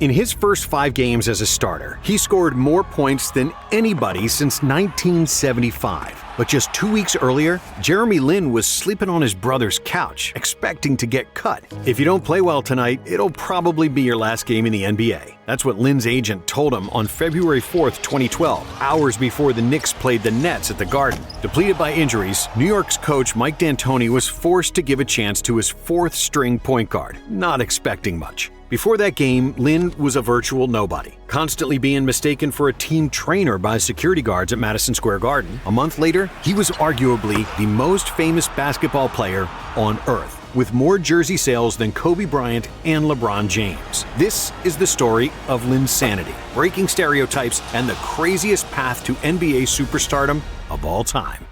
In his first 5 games as a starter, he scored more points than anybody since 1975. But just 2 weeks earlier, Jeremy Lin was sleeping on his brother's couch, expecting to get cut. If you don't play well tonight, it'll probably be your last game in the NBA. That's what Lin's agent told him on February 4th, 2012, hours before the Knicks played the Nets at the Garden. Depleted by injuries, New York's coach Mike D'Antoni was forced to give a chance to his 4th-string point guard, not expecting much. Before that game, Lin was a virtual nobody, constantly being mistaken for a team trainer by security guards at Madison Square Garden. A month later, he was arguably the most famous basketball player on earth, with more jersey sales than Kobe Bryant and LeBron James. This is the story of Linsanity, breaking stereotypes and the craziest path to NBA superstardom of all time.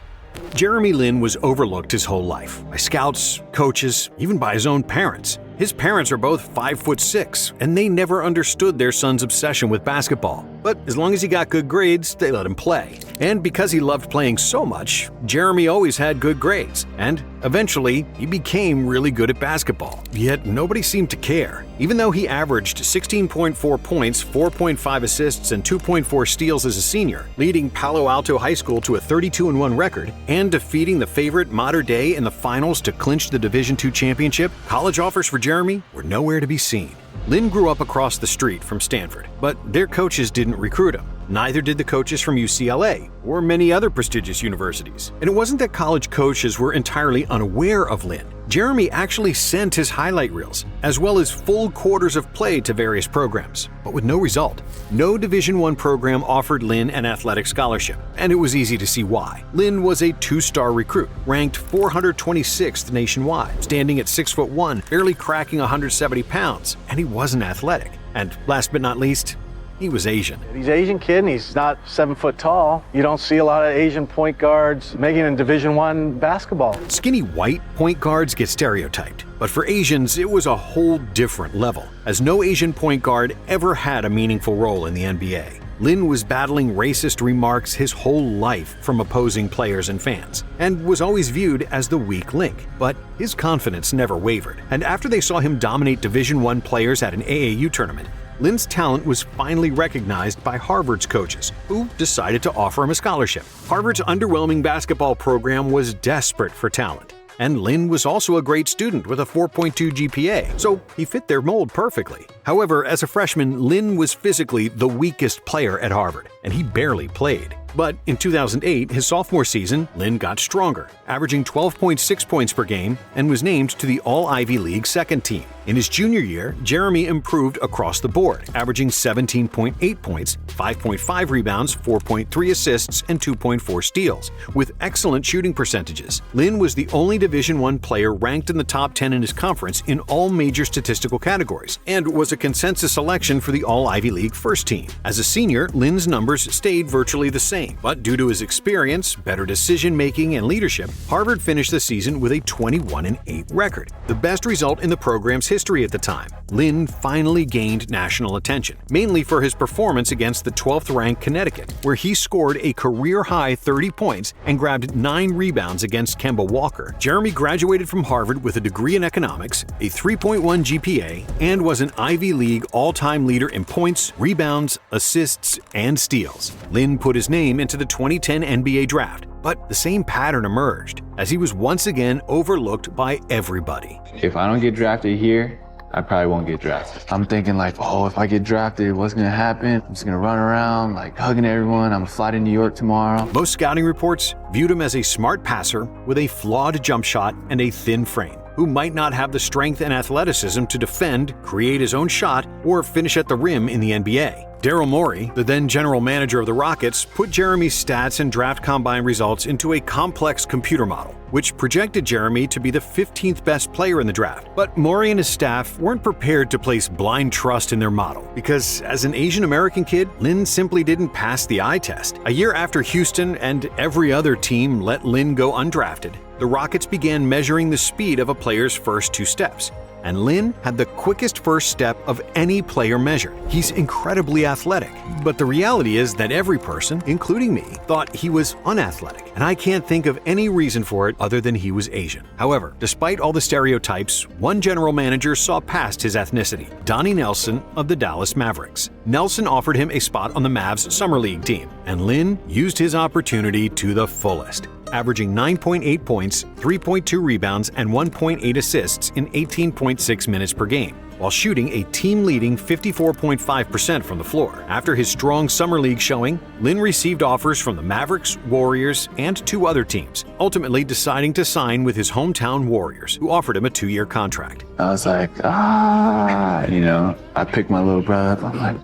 Jeremy Lin was overlooked his whole life, by scouts, coaches, even by his own parents. His parents are both 5'6", and they never understood their son's obsession with basketball. But as long as he got good grades, they let him play. And because he loved playing so much, Jeremy always had good grades. And eventually, he became really good at basketball. Yet nobody seemed to care. Even though he averaged 16.4 points, 4.5 assists, and 2.4 steals as a senior, leading Palo Alto High School to a 32-1 record, and defeating the favorite Mater Dei in the finals to clinch the Division II championship, college offers for Jeremy were nowhere to be seen. Lin grew up across the street from Stanford, but their coaches didn't recruit him. Neither did the coaches from UCLA or many other prestigious universities. And it wasn't that college coaches were entirely unaware of Lin. Jeremy actually sent his highlight reels, as well as full quarters of play to various programs, but with no result. No Division I program offered Lin an athletic scholarship, and it was easy to see why. Lin was a 2-star recruit, ranked 426th nationwide, standing at 6'1", barely cracking 170 pounds, and he wasn't athletic. And last but not least, he was Asian. He's an Asian kid and he's not 7 foot tall. You don't see a lot of Asian point guards making it in Division I basketball. Skinny white point guards get stereotyped, but for Asians it was a whole different level, as no Asian point guard ever had a meaningful role in the NBA. Lin was battling racist remarks his whole life from opposing players and fans, and was always viewed as the weak link. But his confidence never wavered, and after they saw him dominate Division I players at an AAU tournament, Lin's talent was finally recognized by Harvard's coaches, who decided to offer him a scholarship. Harvard's underwhelming basketball program was desperate for talent, and Lin was also a great student with a 4.2 GPA, so he fit their mold perfectly. However, as a freshman, Lin was physically the weakest player at Harvard, and he barely played. But in 2008, his sophomore season, Lin got stronger, averaging 12.6 points per game, and was named to the All-Ivy League second team. In his junior year, Jeremy improved across the board, averaging 17.8 points, 5.5 rebounds, 4.3 assists, and 2.4 steals, with excellent shooting percentages. Lin was the only Division I player ranked in the top 10 in his conference in all major statistical categories, and was a consensus selection for the All-Ivy League first team. As a senior, Lin's numbers stayed virtually the same, but due to his experience, better decision-making, and leadership, Harvard finished the season with a 21-8 record, the best result in the program's history at the time. Lin finally gained national attention, mainly for his performance against the 12th-ranked Connecticut, where he scored a career-high 30 points and grabbed 9 rebounds against Kemba Walker. Jeremy graduated from Harvard with a degree in economics, a 3.1 GPA, and was an Ivy League all-time leader in points, rebounds, assists, and steals. Lin put his name into the 2010 NBA draft, but the same pattern emerged, as he was once again overlooked by everybody. If I don't get drafted here, I probably won't get drafted. I'm thinking like, oh, if I get drafted, what's gonna happen? I'm just gonna run around like hugging everyone. I'm gonna fly to New York tomorrow. Most scouting reports viewed him as a smart passer with a flawed jump shot and a thin frame, who might not have the strength and athleticism to defend, create his own shot, or finish at the rim in the NBA. Daryl Morey, the then general manager of the Rockets, put Jeremy's stats and draft combine results into a complex computer model, which projected Jeremy to be the 15th best player in the draft. But Morey and his staff weren't prepared to place blind trust in their model, because as an Asian American kid, Lin simply didn't pass the eye test. A year after Houston and every other team let Lin go undrafted, the Rockets began measuring the speed of a player's first 2 steps. and Lin had the quickest first step of any player measured. He's incredibly athletic, but the reality is that every person, including me, thought he was unathletic, and I can't think of any reason for it other than he was Asian. However, despite all the stereotypes, one general manager saw past his ethnicity, Donnie Nelson of the Dallas Mavericks. Nelson offered him a spot on the Mavs Summer League team, and Lin used his opportunity to the fullest, averaging 9.8 points, 3.2 rebounds, and 1.8 assists in 18.6 minutes per game, while shooting a team-leading 54.5% from the floor. After his strong summer league showing, Lin received offers from the Mavericks, Warriors, and 2 other teams, ultimately deciding to sign with his hometown Warriors, who offered him a 2-year contract. I was like, I picked my little brother up. I'm like,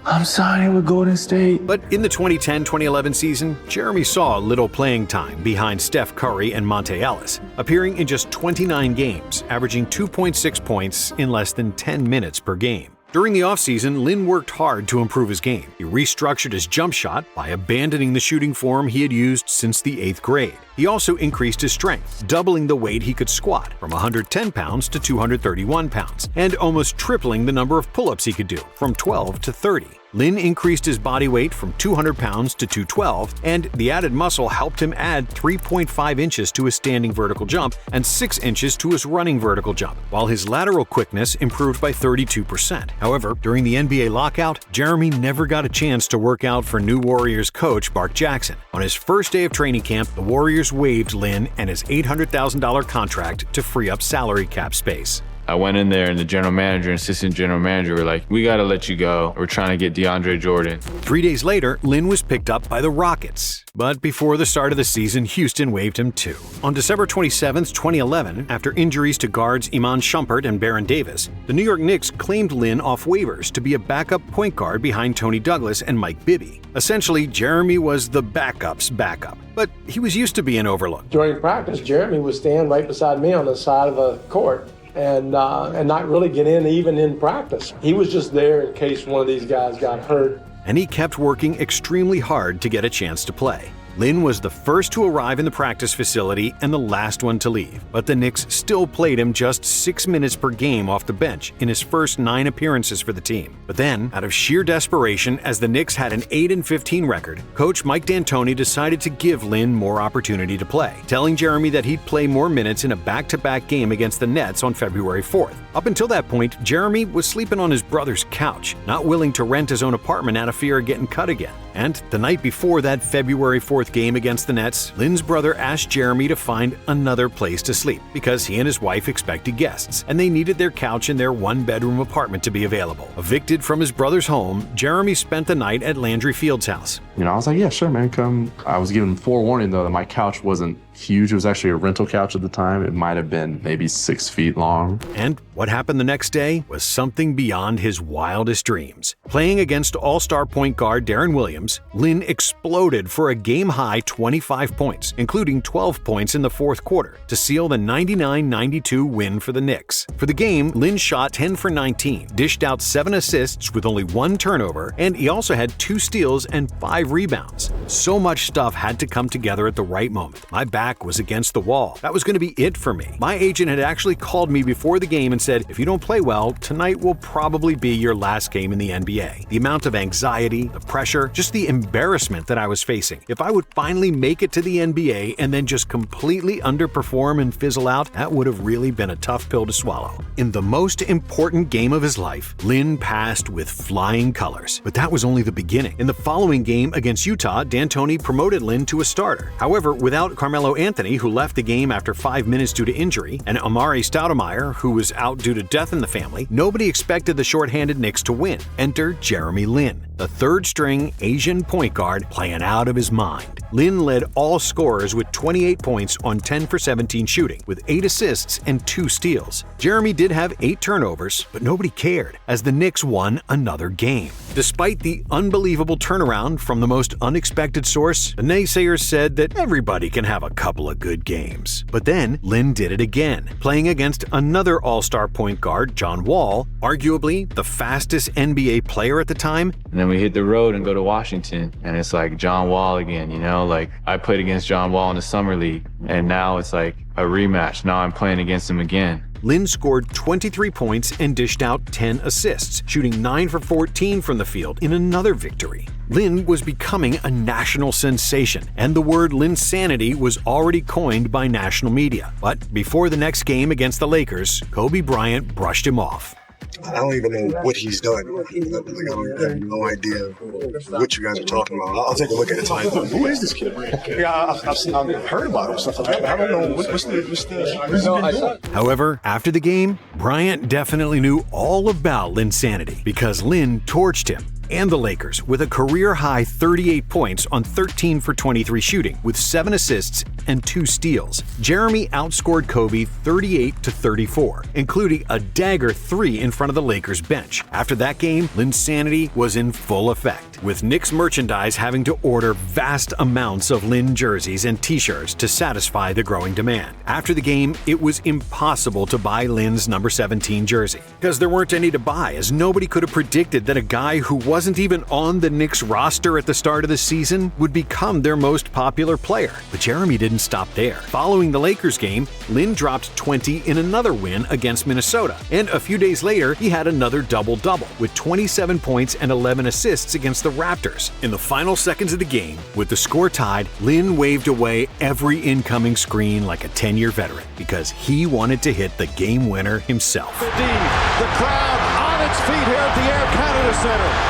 I'm signing with Golden State. But in the 2010-2011 season, Jeremy saw little playing time behind Steph Curry and Monte Ellis, appearing in just 29 games, averaging 2.6 points in less than 10 minutes per game. During the offseason, Lin worked hard to improve his game. He restructured his jump shot by abandoning the shooting form he had used since the 8th grade. He also increased his strength, doubling the weight he could squat from 110 pounds to 231 pounds, and almost tripling the number of pull-ups he could do from 12 to 30. Lin increased his body weight from 200 pounds to 212, and the added muscle helped him add 3.5 inches to his standing vertical jump and 6 inches to his running vertical jump, while his lateral quickness improved by 32%. However, during the NBA lockout, Jeremy never got a chance to work out for new Warriors coach Mark Jackson. On his first day of training camp, the Warriors waived Lin and his $800,000 contract to free up salary cap space. I went in there and the general manager and assistant general manager were like, we gotta let you go. We're trying to get DeAndre Jordan. 3 days later, Lin was picked up by the Rockets. But before the start of the season, Houston waived him too. On December 27, 2011, after injuries to guards Iman Shumpert and Baron Davis, the New York Knicks claimed Lin off waivers to be a backup point guard behind Tony Douglas and Mike Bibby. Essentially, Jeremy was the backup's backup, but he was used to being overlooked. During practice, Jeremy would stand right beside me on the side of the court and not really get in even in practice. He was just there in case one of these guys got hurt. And he kept working extremely hard to get a chance to play. Lin was the first to arrive in the practice facility and the last one to leave, but the Knicks still played him just 6 minutes per game off the bench in his first 9 appearances for the team. But then, out of sheer desperation, as the Knicks had an 8-15 record, coach Mike D'Antoni decided to give Lin more opportunity to play, telling Jeremy that he'd play more minutes in a back-to-back game against the Nets on February 4th. Up until that point, Jeremy was sleeping on his brother's couch, not willing to rent his own apartment out of fear of getting cut again. And the night before that February 4th game against the Nets, Lin's brother asked Jeremy to find another place to sleep because he and his wife expected guests, and they needed their couch in their 1-bedroom apartment to be available. Evicted from his brother's home, Jeremy spent the night at Landry Field's house. I was like, yeah, sure, man, come. I was given forewarning, though, that my couch wasn't huge. It was actually a rental couch at the time. It might have been maybe 6 feet long. And what happened the next day was something beyond his wildest dreams. Playing against all-star point guard Darren Williams, Lin exploded for a game-high 25 points, including 12 points in the fourth quarter, to seal the 99-92 win for the Knicks. For the game, Lin shot 10 for 19, dished out 7 assists with only 1 turnover, and he also had 2 steals and 5 rebounds. So much stuff had to come together at the right moment. My back was against the wall. That was going to be it for me. My agent had actually called me before the game and said, if you don't play well, tonight will probably be your last game in the NBA. The amount of anxiety, the pressure, just the embarrassment that I was facing. If I would finally make it to the NBA and then just completely underperform and fizzle out, that would have really been a tough pill to swallow. In the most important game of his life, Lin passed with flying colors. But that was only the beginning. In the following game against Utah, D'Antoni promoted Lin to a starter. However, without Carmelo Anthony, who left the game after 5 minutes due to injury, and Amari Stoudemire, who was out due to death in the family, nobody expected the shorthanded Knicks to win. Enter Jeremy Lin, the third-string Asian point guard playing out of his mind. Lin led all scorers with 28 points on 10 for 17 shooting, with 8 assists and 2 steals. Jeremy did have 8 turnovers, but nobody cared, as the Knicks won another game. Despite the unbelievable turnaround from the most unexpected source, the naysayers said that everybody can have a couple of good games. But then, Lin did it again, playing against another all-star point guard, John Wall, arguably the fastest NBA player at the time. And then we hit the road and go to Washington, and it's like John Wall again, like I played against John Wall in the summer league, and now it's like a rematch. Now I'm playing against him again. Lin scored 23 points and dished out 10 assists, shooting 9 for 14 from the field in another victory. Lin was becoming a national sensation, and the word Linsanity was already coined by national media. But before the next game against the Lakers, Kobe Bryant brushed him off. I don't even know what he's done. I have no idea what you guys are talking about. I'll take a look at it tonight. Who is this kid? Yeah, I've heard about him, stuff like that, but I don't know what's the However, after the game, Bryant definitely knew all about Linsanity because Lin torched him and the Lakers with a career-high 38 points on 13 for 23 shooting with 7 assists and 2 steals. Jeremy outscored Kobe 38-34, including a dagger 3 in front of the Lakers bench. After that game, Linsanity was in full effect, with Knicks merchandise having to order vast amounts of Lin jerseys and t-shirts to satisfy the growing demand. After the game, it was impossible to buy Lin's number 17 jersey, because there weren't any to buy, as nobody could have predicted that a guy who wasn't even on the Knicks roster at the start of the season would become their most popular player. But Jeremy didn't stop there. Following the Lakers game, Lin dropped 20 in another win against Minnesota, and a few days later, he had another double-double with 27 points and 11 assists against the Raptors. In the final seconds of the game, with the score tied, Lin waved away every incoming screen like a 10-year veteran because he wanted to hit the game winner himself. The crowd on its feet here at the Air Canada Center.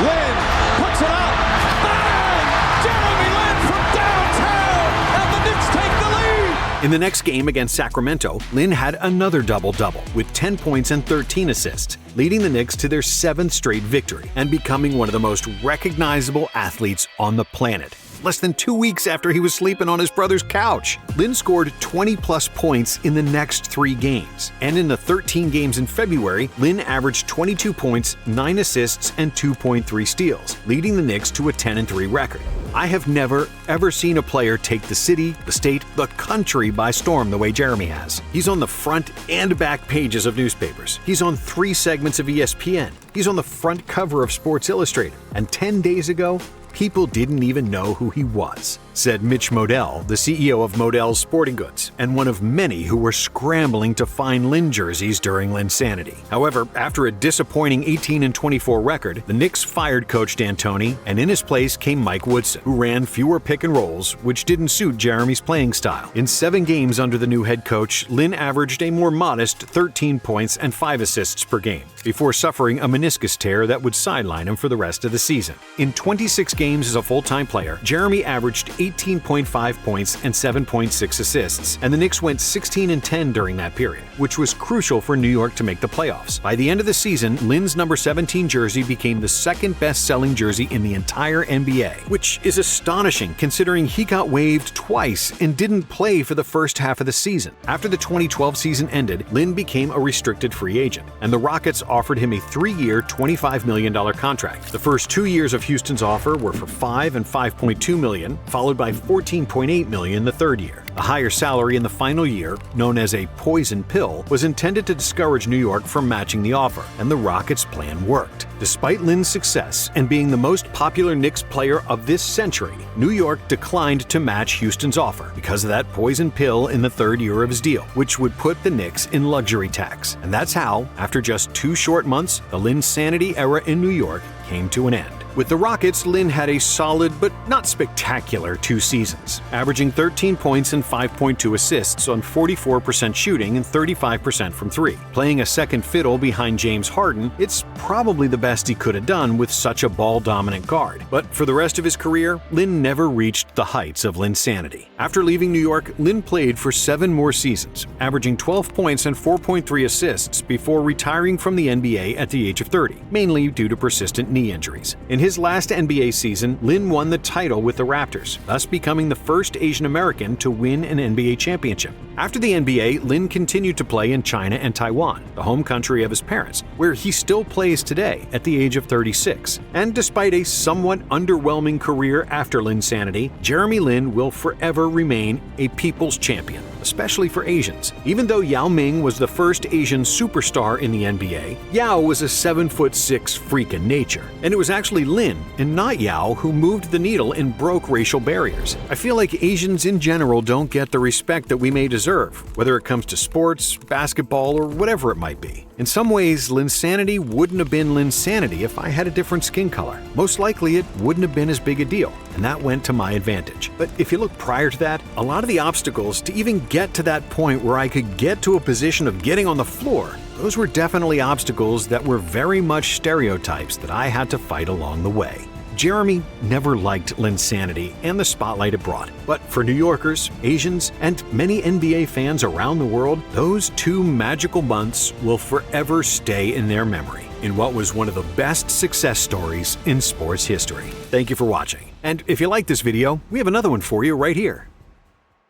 Lin puts it up. Bang! Jeremy Lin from downtown, and the Knicks take the lead. In the next game against Sacramento, Lin had another double-double with 10 points and 13 assists, leading the Knicks to their 7th straight victory and becoming one of the most recognizable athletes on the planet. Less than 2 weeks after he was sleeping on his brother's couch, Lin scored 20-plus points in the next 3 games. And in the 13 games in February, Lin averaged 22 points, 9 assists, and 2.3 steals, leading the Knicks to a 10-3 record. I have never, ever seen a player take the city, the state, the country by storm the way Jeremy has. He's on the front and back pages of newspapers. He's on 3 segments of ESPN. He's on the front cover of Sports Illustrated. And 10 days ago, people didn't even know who he was, said Mitch Modell, the CEO of Modell's Sporting Goods, and one of many who were scrambling to find Lin jerseys during Linsanity. However, after a disappointing 18-24 record, the Knicks fired Coach D'Antoni, and in his place came Mike Woodson, who ran fewer pick and rolls, which didn't suit Jeremy's playing style. In 7 games under the new head coach, Lin averaged a more modest 13 points and 5 assists per game, before suffering a meniscus tear that would sideline him for the rest of the season. In 26 games as a full-time player, Jeremy averaged 18.5 points and 7.6 assists, and the Knicks went 16-10 during that period, which was crucial for New York to make the playoffs. By the end of the season, Lin's number 17 jersey became the 2nd best-selling jersey in the entire NBA, which is astonishing considering he got waived twice and didn't play for the first half of the season. After the 2012 season ended, Lin became a restricted free agent, and the Rockets offered him a 3-year, $25 million contract. The first 2 years of Houston's offer were for $5 and $5.2 million, followed by $14.8 million the 3rd year. A higher salary in the final year, known as a poison pill, was intended to discourage New York from matching the offer, and the Rockets' plan worked. Despite Lin's success and being the most popular Knicks player of this century, New York declined to match Houston's offer because of that poison pill in the 3rd year of his deal, which would put the Knicks in luxury tax. And that's how, after just 2 short months, the Linsanity era in New York came to an end. With the Rockets, Lin had a solid but not spectacular 2 seasons, averaging 13 points and 5.2 assists on 44% shooting and 35% from 3. Playing a second fiddle behind James Harden, it's probably the best he could have done with such a ball-dominant guard. But for the rest of his career, Lin never reached the heights of Linsanity. After leaving New York, Lin played for 7 more seasons, averaging 12 points and 4.3 assists before retiring from the NBA at the age of 30, mainly due to persistent knee injuries. In his last NBA season, Lin won the title with the Raptors, thus becoming the first Asian American to win an NBA championship. After the NBA, Lin continued to play in China and Taiwan, the home country of his parents, where he still plays today at the age of 36. And despite a somewhat underwhelming career after Linsanity, Jeremy Lin will forever remain a people's champion. especially for Asians. Even though Yao Ming was the first Asian superstar in the NBA, Yao was a 7'6" freak in nature. And it was actually Lin, and not Yao, who moved the needle and broke racial barriers. I feel like Asians in general don't get the respect that we may deserve, whether it comes to sports, basketball, or whatever it might be. In some ways, Linsanity wouldn't have been Linsanity if I had a different skin color. Most likely it wouldn't have been as big a deal, and that went to my advantage. But if you look prior to that, a lot of the obstacles to even get to that point where I could get to a position of getting on the floor, those were definitely obstacles that were very much stereotypes that I had to fight along the way. Jeremy never liked Linsanity and the spotlight it brought, but for New Yorkers, Asians, and many NBA fans around the world, those 2 magical months will forever stay in their memory in what was one of the best success stories in sports history. Thank you for watching, and if you like this video, we have another one for you right here.